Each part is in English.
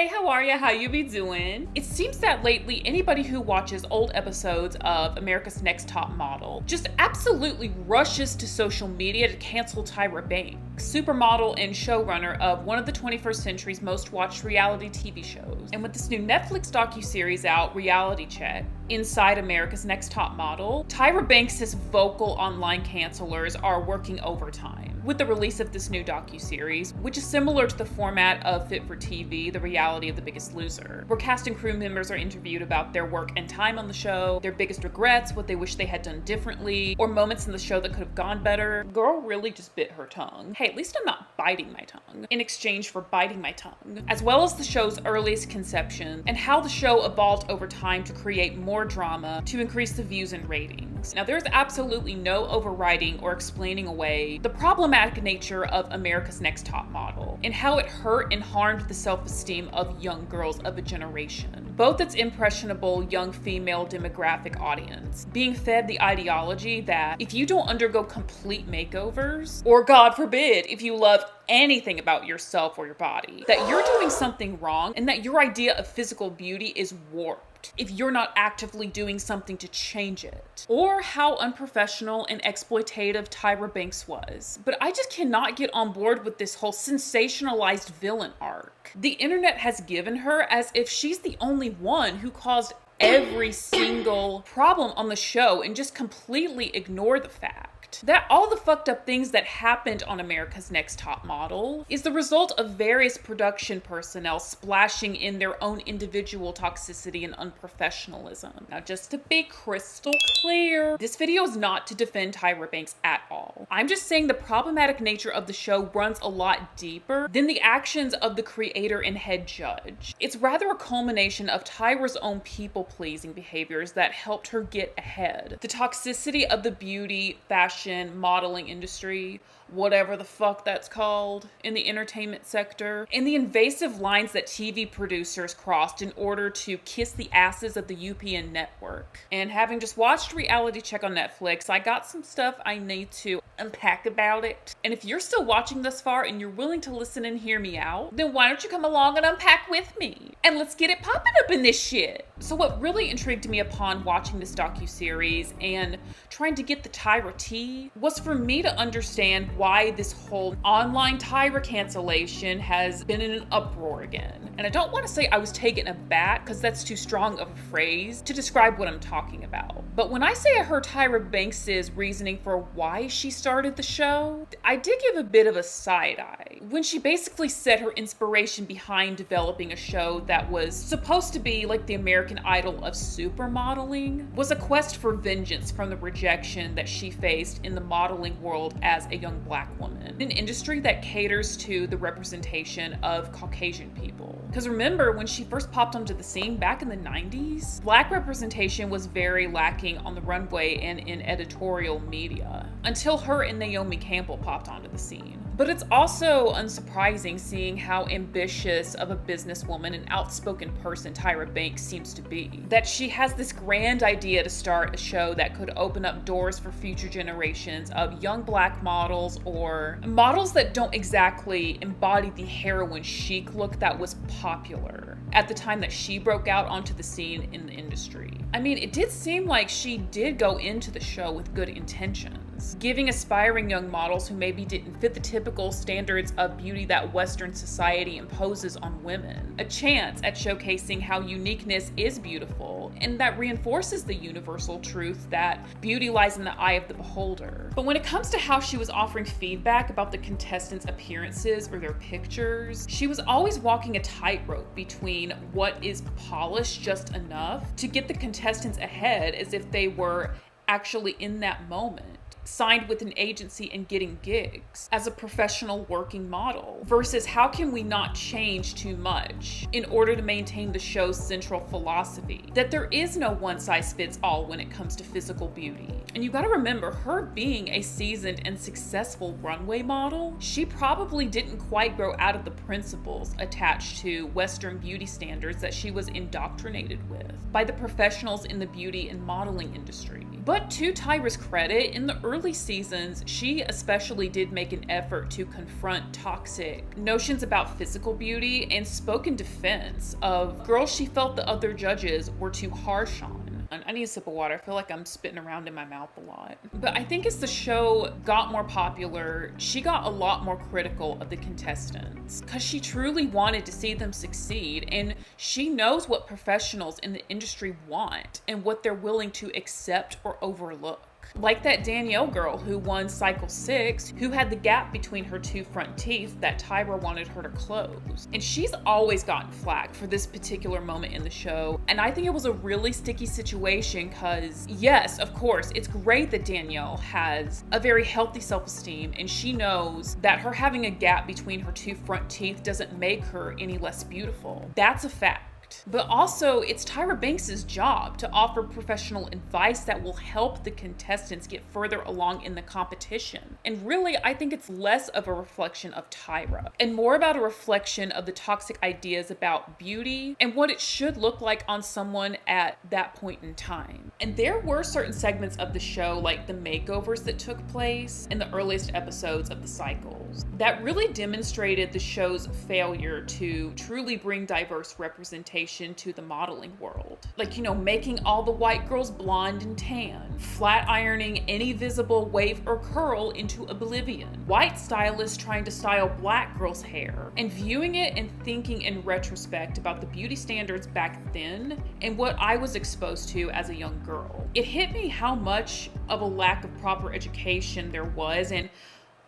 Hey, how are ya? How you be doing? It seems that lately anybody who watches old episodes of America's Next Top Model just absolutely rushes to social media to cancel Tyra Banks, supermodel and showrunner of one of the 21st century's most watched reality TV shows. And with this new Netflix docuseries out, Reality Check, inside America's Next Top Model, Tyra Banks' vocal online cancelers are working overtime with the release of this new docuseries, which is similar to the format of Fit for TV, the reality of The Biggest Loser, where cast and crew members are interviewed about their work and time on the show, their biggest regrets, what they wish they had done differently, or moments in the show that could have gone better. Girl really just bit her tongue. Hey, at least I'm not biting my tongue in exchange for biting my tongue. As well as the show's earliest conception and how the show evolved over time to create more drama to increase the views and ratings. Now, there's absolutely no overriding or explaining away the problematic nature of America's Next Top Model and how it hurt and harmed the self-esteem of young girls of a generation. Both its impressionable young female demographic audience being fed the ideology that if you don't undergo complete makeovers, or God forbid, if you love anything about yourself or your body, that you're doing something wrong and that your idea of physical beauty is warped if you're not actively doing something to change it. Or how unprofessional and exploitative Tyra Banks was. But I just cannot get on board with this whole sensationalized villain arc the internet has given her, as if she's the only one who caused every single problem on the show and just completely ignore the fact that all the fucked up things that happened on America's Next Top Model is the result of various production personnel splashing in their own individual toxicity and unprofessionalism. Now, just to be crystal clear, this video is not to defend Tyra Banks at all. I'm just saying the problematic nature of the show runs a lot deeper than the actions of the creator and head judge. It's rather a culmination of Tyra's own people-pleasing behaviors that helped her get ahead. The toxicity of the beauty, fashion, modeling industry, whatever the fuck that's called, in the entertainment sector, and the invasive lines that TV producers crossed in order to kiss the asses of the UPN network. And having just watched Reality Check on Netflix, I got some stuff I need to unpack about it. And if you're still watching this far and you're willing to listen and hear me out, then why don't you come along and unpack with me? And let's get it popping up in this shit. So what really intrigued me upon watching this docuseries and trying to get the Tyra tea was for me to understand why this whole online Tyra cancellation has been in an uproar again. And I don't want to say I was taken aback, because that's too strong of a phrase to describe what I'm talking about. But when I say I heard Tyra Banks' reasoning for why she started the show, I did give a bit of a side eye when she basically said her inspiration behind developing a show that was supposed to be like the American Idol of supermodeling was a quest for vengeance from the rejection that she faced in the modeling world as a young Black woman, an industry that caters to the representation of Caucasian people. Because remember, when she first popped onto the scene back in the 90s, Black representation was very lacking on the runway and in editorial media, until her and Naomi Campbell popped onto the scene. But it's also unsurprising seeing how ambitious of a businesswoman and outspoken person Tyra Banks seems to be. That she has this grand idea to start a show that could open up doors for future generations of young Black models, or models that don't exactly embody the heroin chic look that was popular at the time that she broke out onto the scene in the industry. I mean, it did seem like she did go into the show with good intentions, giving aspiring young models who maybe didn't fit the typical standards of beauty that Western society imposes on women a chance at showcasing how uniqueness is beautiful, and that reinforces the universal truth that beauty lies in the eye of the beholder. But when it comes to how she was offering feedback about the contestants' appearances or their pictures, she was always walking a tightrope between what is polished just enough to get the contestants ahead as if they were actually in that moment, signed with an agency and getting gigs as a professional working model, versus how can we not change too much in order to maintain the show's central philosophy that there is no one size fits all when it comes to physical beauty. And you gotta remember, her being a seasoned and successful runway model, she probably didn't quite grow out of the principles attached to Western beauty standards that she was indoctrinated with by the professionals in the beauty and modeling industry. But to Tyra's credit, in the early seasons, she especially did make an effort to confront toxic notions about physical beauty and spoke in defense of girls she felt the other judges were too harsh on. I need a sip of water. I feel like I'm spitting around in my mouth a lot. But I think as the show got more popular, she got a lot more critical of the contestants because she truly wanted to see them succeed, and she knows what professionals in the industry want and what they're willing to accept or overlook. Like that Danielle girl who won cycle 6, who had the gap between her 2 front teeth that Tyra wanted her to close. And she's always gotten flack for this particular moment in the show. And I think it was a really sticky situation because, yes, of course, it's great that Danielle has a very healthy self-esteem and she knows that her having a gap between her 2 front teeth doesn't make her any less beautiful. That's a fact. But also, it's Tyra Banks' job to offer professional advice that will help the contestants get further along in the competition. And really, I think it's less of a reflection of Tyra and more about a reflection of the toxic ideas about beauty and what it should look like on someone at that point in time. And there were certain segments of the show, like the makeovers that took place in the earliest episodes of the cycles, that really demonstrated the show's failure to truly bring diverse representation to the modeling world. Like, making all the white girls blonde and tan, flat ironing any visible wave or curl into oblivion, white stylists trying to style black girls' hair, and viewing it and thinking in retrospect about the beauty standards back then and what I was exposed to as a young girl. It hit me how much of a lack of proper education there was, and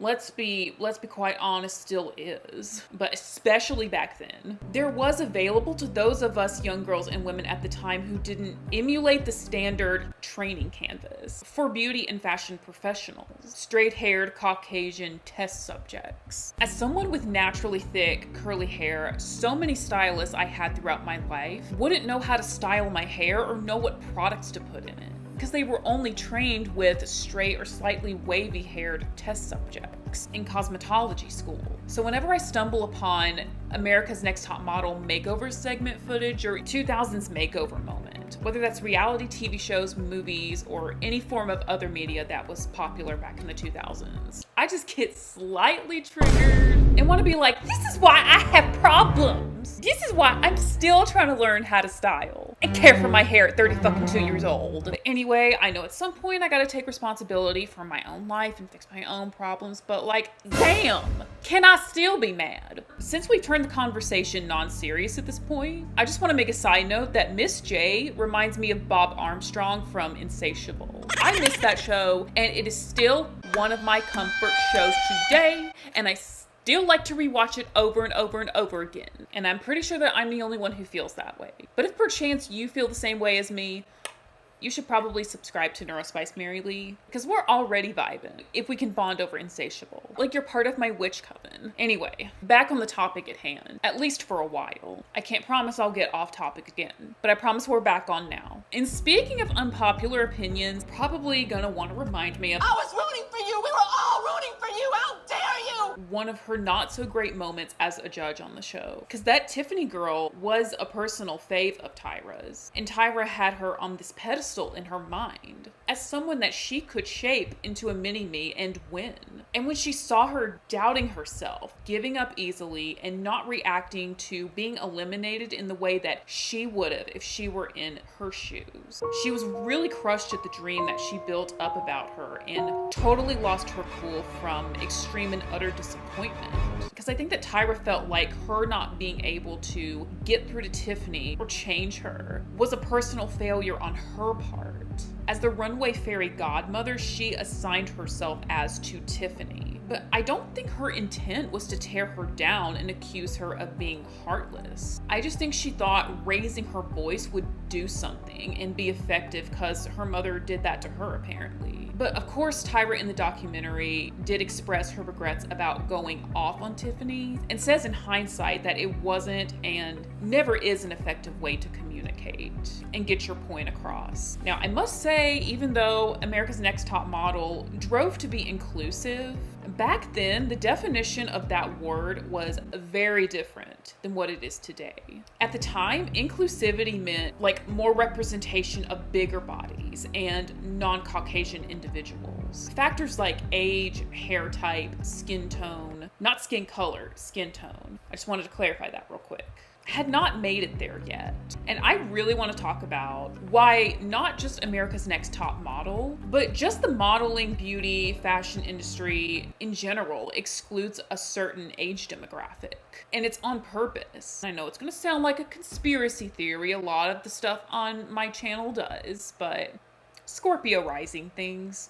let's be quite honest, still is, but especially back then. There was available to those of us young girls and women at the time who didn't emulate the standard training canvas for beauty and fashion professionals, straight-haired Caucasian test subjects. As someone with naturally thick, curly hair, so many stylists I had throughout my life wouldn't know how to style my hair or know what products to put in it, because they were only trained with straight or slightly wavy haired test subjects in cosmetology school. So whenever I stumble upon America's Next Top Model makeover segment footage or 2000s makeover moment, whether that's reality TV shows, movies, or any form of other media that was popular back in the 2000s, I just get slightly triggered and want to be like, this is why I have problems. This is why I'm still trying to learn how to style and care for my hair at 32 years old. But anyway, I know at some point I gotta take responsibility for my own life and fix my own problems, but like, damn, can I still be mad? Since we've turned the conversation non-serious at this point, I just want to make a side note that Miss J reminds me of Bob Armstrong from Insatiable. I miss that show, and it is still one of my comfort shows today, and I still like to rewatch it over and over and over again. And I'm pretty sure that I'm the only one who feels that way. But if perchance you feel the same way as me, you should probably subscribe to Neurospice Merrily, because we're already vibing if we can bond over Insatiable. Like, you're part of my witch coven. Anyway, back on the topic at hand, at least for a while. I can't promise I'll get off topic again, but I promise we're back on now. And speaking of unpopular opinions, probably gonna want to remind me of, I was rooting for you! We were all rooting for you! How dare you! One of her not so great moments as a judge on the show. Because that Tiffany girl was a personal fave of Tyra's, and Tyra had her on this pedestal in her mind as someone that she could shape into a mini-me and win. And when she saw her doubting herself, giving up easily, and not reacting to being eliminated in the way that she would have if she were in her shoes, she was really crushed at the dream that she built up about her and totally lost her cool from extreme and utter disappointment. Because I think that Tyra felt like her not being able to get through to Tiffany or change her was a personal failure on her part. As the runway fairy godmother, she assigned herself as to Tiffany. But I don't think her intent was to tear her down and accuse her of being heartless. I just think she thought raising her voice would do something and be effective because her mother did that to her, apparently. But of course, Tyra in the documentary did express her regrets about going off on Tiffany and says in hindsight that it wasn't and never is an effective way to communicate and get your point across. Now, I must say, even though America's Next Top Model drove to be inclusive, Back then, the definition of that word was very different than what it is today. At the time, inclusivity meant like more representation of bigger bodies and non-Caucasian individuals. Factors like age, hair type, skin tone, not skin color, skin tone. I just wanted to clarify that real quick. Had not made it there yet. And I really want to talk about why not just America's Next Top Model, but just the modeling, beauty, fashion industry in general excludes a certain age demographic. And it's on purpose. I know it's going to sound like a conspiracy theory, a lot of the stuff on my channel does, but Scorpio rising things.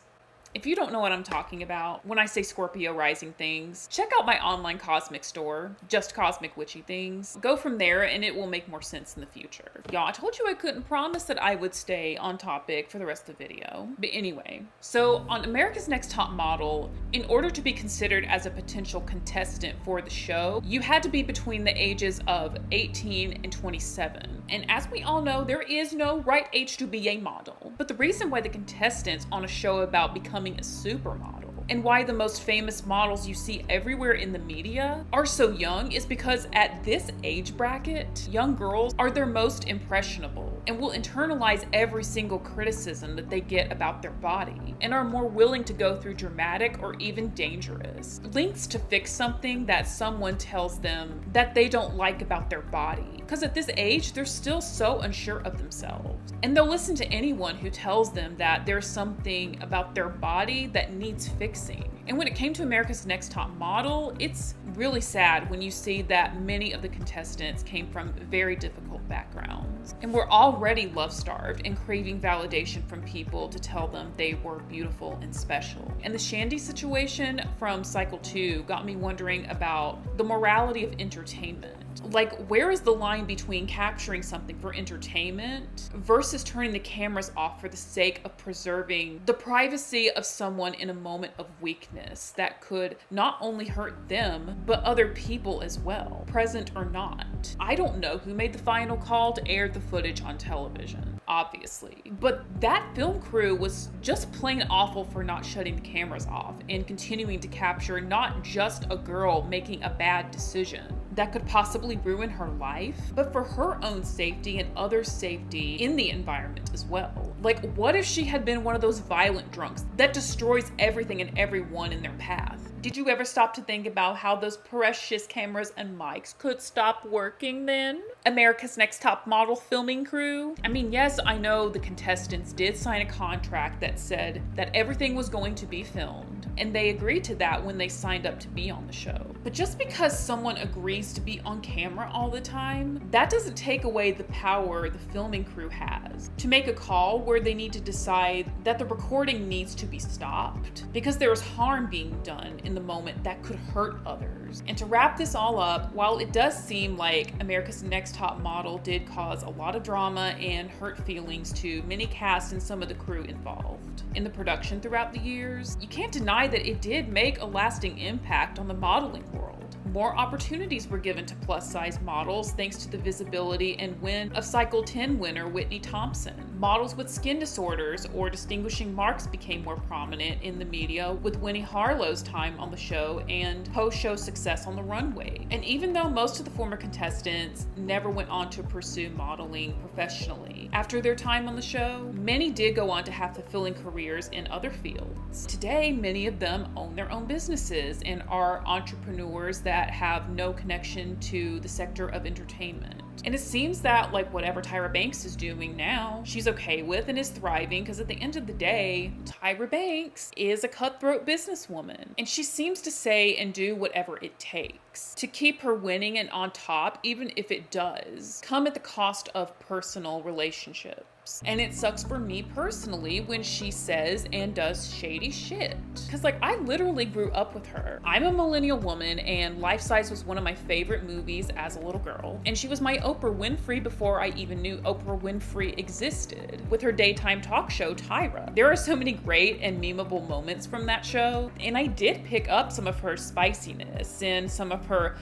If you don't know what I'm talking about when I say Scorpio rising things, check out my online cosmic store, Just Cosmic Witchy Things. Go from there and it will make more sense in the future. Y'all, I told you I couldn't promise that I would stay on topic for the rest of the video. But anyway, so on America's Next Top Model, in order to be considered as a potential contestant for the show, you had to be between the ages of 18 and 27. And as we all know, there is no right age to be a model. But the reason why the contestants on a show about becoming a supermodel and why the most famous models you see everywhere in the media are so young is because at this age bracket, young girls are their most impressionable and will internalize every single criticism that they get about their body and are more willing to go through dramatic or even dangerous lengths to fix something that someone tells them that they don't like about their body. Because at this age, they're still so unsure of themselves. And they'll listen to anyone who tells them that there's something about their body that needs fixing. And when it came to America's Next Top Model, it's really sad when you see that many of the contestants came from very difficult backgrounds and were already love-starved and craving validation from people to tell them they were beautiful and special. And the Shandy situation from Cycle 2 got me wondering about the morality of entertainment. Like, where is the line between capturing something for entertainment versus turning the cameras off for the sake of preserving the privacy of someone in a moment of weakness that could not only hurt them, but other people as well, present or not? I don't know who made the final call to air the footage on television, obviously, but that film crew was just plain awful for not shutting the cameras off and continuing to capture not just a girl making a bad decision that could possibly ruin her life, but for her own safety and others' safety in the environment as well. Like, what if she had been one of those violent drunks that destroys everything and everyone in their path? Did you ever stop to think about how those precious cameras and mics could stop working then? America's Next Top Model filming crew? I mean, yes, I know the contestants did sign a contract that said that everything was going to be filmed, and they agreed to that when they signed up to be on the show. But just because someone agrees to be on camera all the time, that doesn't take away the power the filming crew has to make a call where they need to decide that the recording needs to be stopped because there is harm being done in the moment that could hurt others. And to wrap this all up, while it does seem like America's Next Top Model did cause a lot of drama and hurt feelings to many cast and some of the crew involved in the production throughout the years, you can't deny that it did make a lasting impact on the modeling world. More opportunities were given to plus-size models thanks to the visibility and win of Cycle 10 winner Whitney Thompson. Models with skin disorders or distinguishing marks became more prominent in the media with Winnie Harlow's time on the show and post-show success on the runway. And even though most of the former contestants never went on to pursue modeling professionally after their time on the show, many did go on to have fulfilling careers in other fields. Today, many of them own their own businesses and are entrepreneurs that have no connection to the sector of entertainment. And it seems that, like, whatever Tyra Banks is doing now, she's okay with and is thriving because at the end of the day, Tyra Banks is a cutthroat businesswoman. And she seems to say and do whatever it takes to keep her winning and on top, even if it does come at the cost of personal relationships. And it sucks for me personally when she says and does shady shit. Cause like, I literally grew up with her. I'm a millennial woman and Life Size was one of my favorite movies as a little girl. And she was my Oprah Winfrey before I even knew Oprah Winfrey existed with her daytime talk show, Tyra. There are so many great and memeable moments from that show. And I did pick up some of her spiciness and some of her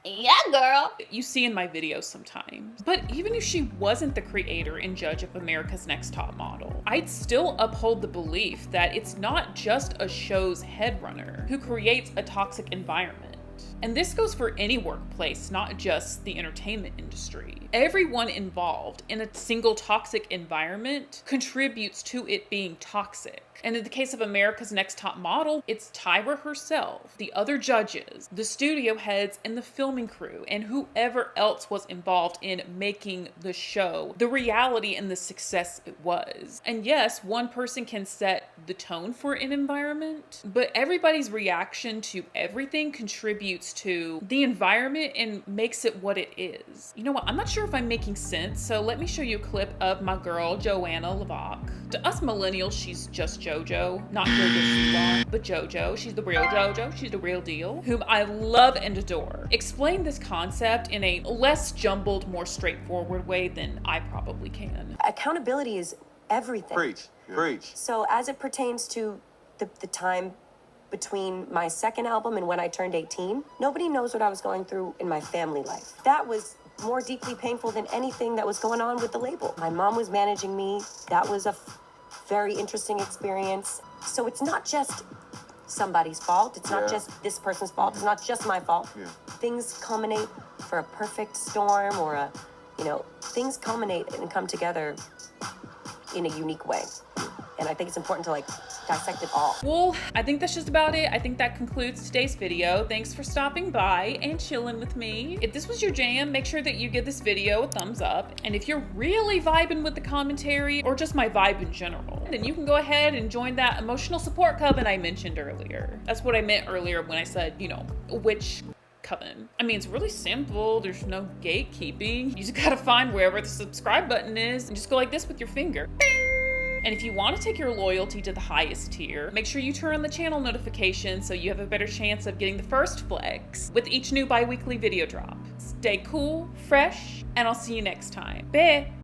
Yeah, girl. you see in my videos sometimes. But even if she wasn't the creator and judge of America's Next Top Model, I'd still uphold the belief that it's not just a show's headrunner who creates a toxic environment. And this goes for any workplace, not just the entertainment industry. Everyone involved in a single toxic environment contributes to it being toxic. And in the case of America's Next Top Model, it's Tyra herself, the other judges, the studio heads, and the filming crew, and whoever else was involved in making the show the reality and the success it was. And yes, one person can set the tone for an environment, but everybody's reaction to everything contributes to the environment and makes it what it is. You know what? I'm not sure if I'm making sense, so let me show you a clip of my girl, Joanna Lavoc. To us millennials, she's just JoJo, not JoJo Siwa, but JoJo. She's the real JoJo. She's the real deal, whom I love and adore. Explain this concept in a less jumbled, more straightforward way than I probably can. Accountability is everything. Preach. Preach. So as it pertains to the time between my second album and when I turned 18, nobody knows what I was going through in my family life. That was more deeply painful than anything that was going on with the label. My mom was managing me. That was a very interesting experience. So it's not just somebody's fault. It's not just this person's fault. It's not just my fault. Things culminate for a perfect storm or things culminate and come together in a unique way. And I think it's important to dissect it all. Well, I think that's just about it. I think that concludes today's video. Thanks for stopping by and chilling with me. If this was your jam, make sure that you give this video a thumbs up. And if you're really vibing with the commentary or just my vibe in general, then you can go ahead and join that emotional support coven I mentioned earlier. That's what I meant earlier when I said, which coven. I mean, it's really simple. There's no gatekeeping. You just gotta find wherever the subscribe button is and just go like this with your finger. And if you want to take your loyalty to the highest tier, make sure you turn on the channel notifications so you have a better chance of getting the first flex with each new bi-weekly video drop. Stay cool, fresh, and I'll see you next time. Bye!